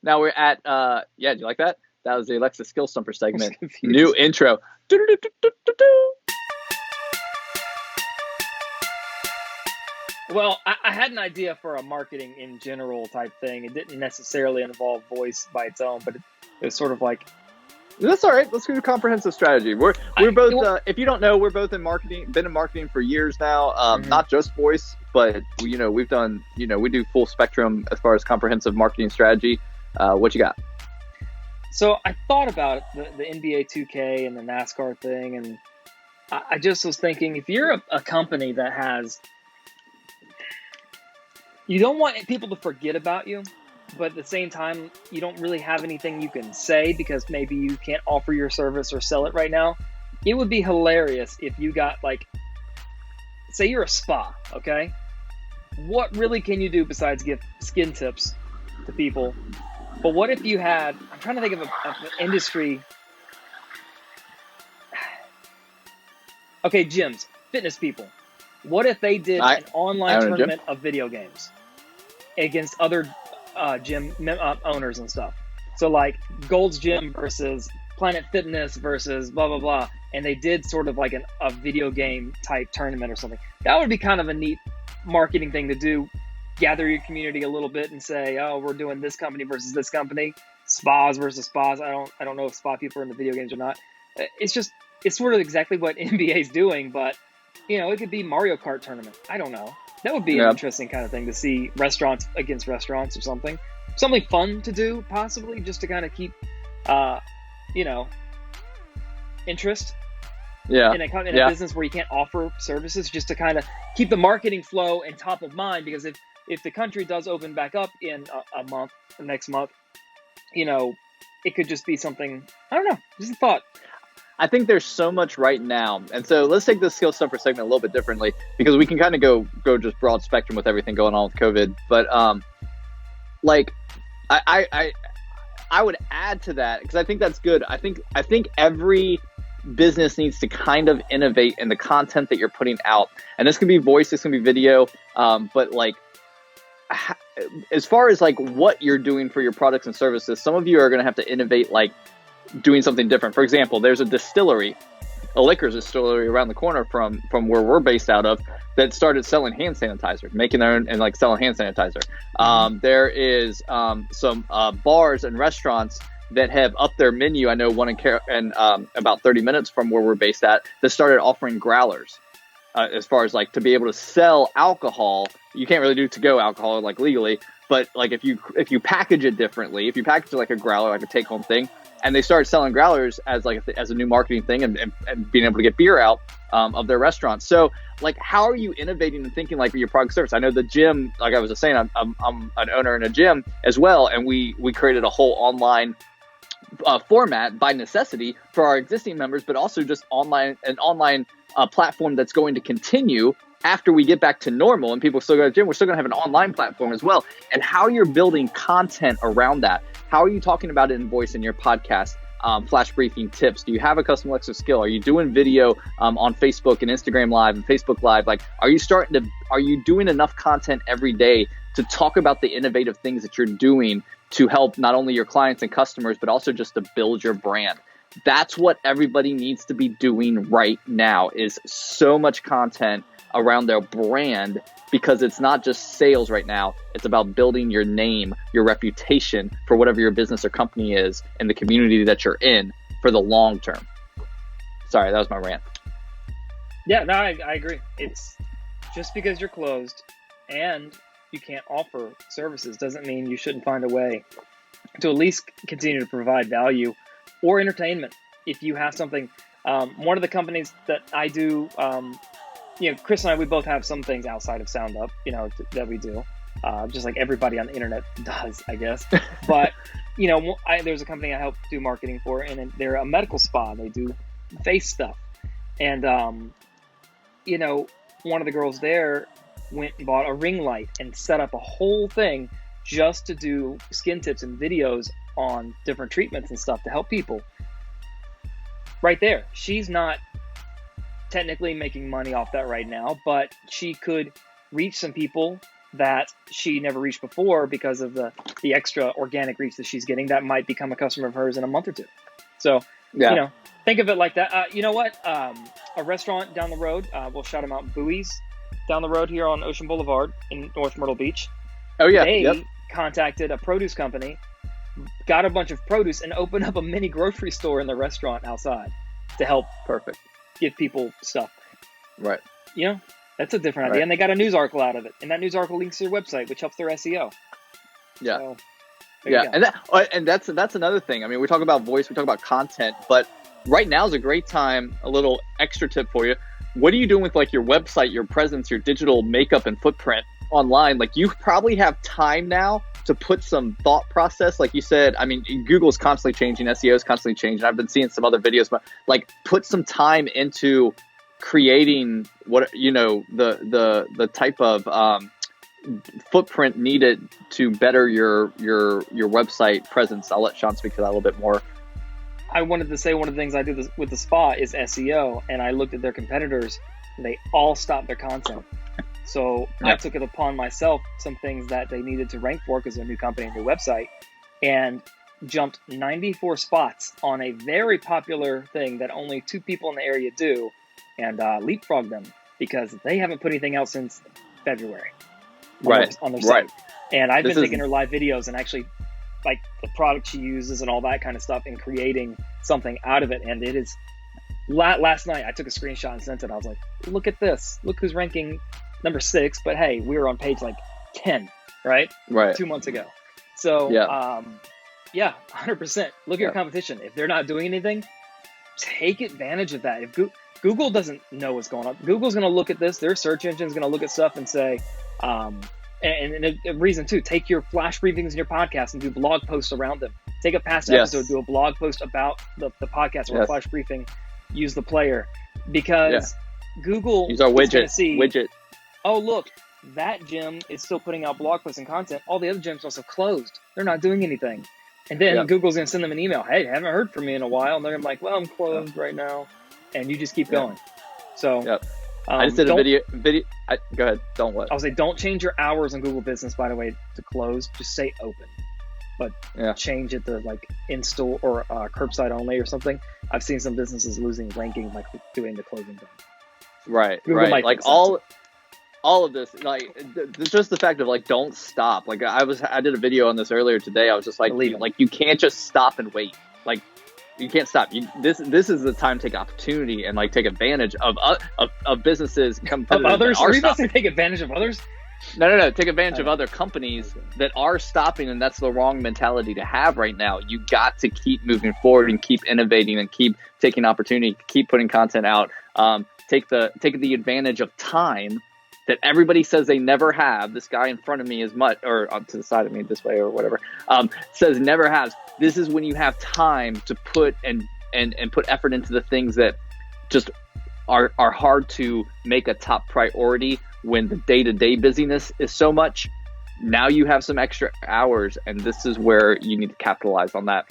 Now we're at, yeah, do you like that? That was the Alexa Skill Stumper segment. confused. New intro. Well, I had an idea for a marketing in general type thing. It didn't necessarily involve voice by its own, but it was sort of like, That's all right. Let's do a comprehensive strategy. We're both, if you don't know, we're both in marketing, been in marketing for years now. Not just voice, but we've done, we do full spectrum as far as comprehensive marketing strategy. What you got? So I thought about the NBA 2K and the NASCAR thing, and I just was thinking, if you're a company that has, you don't want people to forget about you, but at the same time, you don't really have anything you can say because maybe you can't offer your service or sell it right now. It would be hilarious if you got, like, say you're a spa, okay? What really can you do besides give skin tips to people? But what if you had, I'm trying to think of an industry. Okay, gyms, fitness people. What if they did an online tournament of video games against other gym owners and stuff? So like Gold's Gym versus Planet Fitness versus blah, blah, blah. And they did sort of like a video game type tournament or something. That would be kind of a neat marketing thing to do. Gather your community a little bit and say, oh, we're doing this company versus this company, spas versus spas. I don't know if spa people are into video games or not. It's sort of exactly what NBA is doing, but it could be Mario Kart tournament. I don't know. That would be an interesting kind of thing to see, restaurants against restaurants or something. Something fun to do, possibly, just to kind of keep, interest. Yeah. In a business where you can't offer services, just to kind of keep the marketing flow and top of mind. Because if the country does open back up in a month, next month, it could just be something. I don't know. Just a thought. I think there's so much right now. And so let's take the skill stumper segment a little bit differently, because we can kind of go just broad spectrum with everything going on with COVID. But I would add to that, because I think that's good. I think every business needs to kind of innovate in the content that you're putting out. And this can be voice, this can be video, but like, as far as like what you're doing for your products and services, some of you are going to have to innovate, like doing something different. For example, there's a liquor distillery around the corner from where we're based out of, that started selling hand sanitizer, making their own and like selling hand sanitizer. There is some bars and restaurants that have upped their menu. I know one in about 30 minutes from where we're based at, that started offering growlers. As far as like to be able to sell alcohol, you can't really do to-go alcohol like legally, but like if you package it differently, if you package it like a growler, like a take-home thing, and they started selling growlers as like as a new marketing thing, and being able to get beer out of their restaurants. So like, how are you innovating and thinking like your product service? I know the gym, like I was just saying, I'm an owner in a gym as well, and we created a whole online format by necessity for our existing members, but also just an online platform that's going to continue after we get back to normal and people still go to the gym. We're still going to have an online platform as well. And how you're building content around that. How are you talking about it in voice in your podcast? Flash briefing tips. Do you have a custom Alexa skill? Are you doing video on Facebook and Instagram Live and Facebook Live? Like, are you doing enough content every day to talk about the innovative things that you're doing to help not only your clients and customers, but also just to build your brand? That's what everybody needs to be doing right now, is so much content around their brand, because it's not just sales right now. It's about building your name, your reputation for whatever your business or company is and the community that you're in for the long term. Sorry, that was my rant. Yeah, no, I agree. It's just because you're closed and you can't offer services doesn't mean you shouldn't find a way to at least continue to provide value or entertainment. If you have something, one of the companies that I do, Chris and I, we both have some things outside of SoundUp, that we do, just like everybody on the internet does, I guess. But, there's a company I help do marketing for, and they're a medical spa. They do face stuff. And, one of the girls there went and bought a ring light and set up a whole thing just to do skin tips and videos on different treatments and stuff to help people. Right there. She's not technically making money off that right now, but she could reach some people that she never reached before because of the extra organic reach that she's getting, that might become a customer of hers in a month or two. So, think of it like that. You know what? A restaurant down the road, we'll shout them out, Bowie's, down the road here on Ocean Boulevard in North Myrtle Beach. Oh, yeah. They contacted a produce company, got a bunch of produce, and opened up a mini grocery store in the restaurant outside to help give people stuff. Right. That's a different idea. And they got a news article out of it. And that news article links to their website, which helps their SEO. Yeah. So, and that's another thing. I mean, we talk about voice, we talk about content, but right now is a great time. A little extra tip for you. What are you doing with like your website, your presence, your digital makeup and footprint online? Like, you probably have time now to put some thought process. Like you said, I mean, Google's constantly changing, SEO is constantly changing. I've been seeing some other videos, but like, put some time into creating what the type of footprint needed to better your website presence. I'll let Sean speak to that a little bit more. I wanted to say one of the things I do with the spa is SEO, and I looked at their competitors, and they all stopped their content. So I took it upon myself, some things that they needed to rank for because they're a new company and new website, and jumped 94 spots on a very popular thing that only 2 people in the area do, and leapfrogged them because they haven't put anything out since February on their site. And I've been taking her live videos and actually like the product she uses and all that kind of stuff and creating something out of it. And it is, last night I took a screenshot and sent it. I was like, look at this. Look who's ranking number 6. But hey, we were on page like 10, right? 2 months ago. So, 100%. Look at your competition. If they're not doing anything, take advantage of that. If Google doesn't know what's going on, Google's going to look at this. Their search engine's going to look at stuff and say, and a reason too, take your flash briefings in your podcast and do blog posts around them. Take a past episode, do a blog post about the podcast or a flash briefing, use the player, because Google use our widget. Widget. Oh, look, that gym is still putting out blog posts and content. All the other gyms must have closed. They're not doing anything. And then Google's going to send them an email. Hey, haven't heard from me in a while. And they're going to be like, well, I'm closed right now. And you just keep going. So I just did a video. Go ahead. Don't what? I would say don't change your hours on Google Business, by the way, to close. Just say open. But change it to like in-store or curbside only or something. I've seen some businesses losing ranking like doing the closing thing. Right. Like all of this, like just the fact of like, don't stop. Like I did a video on this earlier today. I was just like, you can't just stop and wait. Like you can't stop. This is the time to take opportunity and like take advantage of businesses, competitors. Of others? Are you about to take advantage of others? No. Take advantage of other companies that are stopping, and that's the wrong mentality to have right now. You got to keep moving forward and keep innovating and keep taking opportunity, keep putting content out. Take the advantage of time that everybody says they never have. This guy in front of me is or to the side of me this way or whatever, says never has. This is when you have time to put and put effort into the things that just are hard to make a top priority when the day-to-day busyness is so much. Now you have some extra hours, and this is where you need to capitalize on that.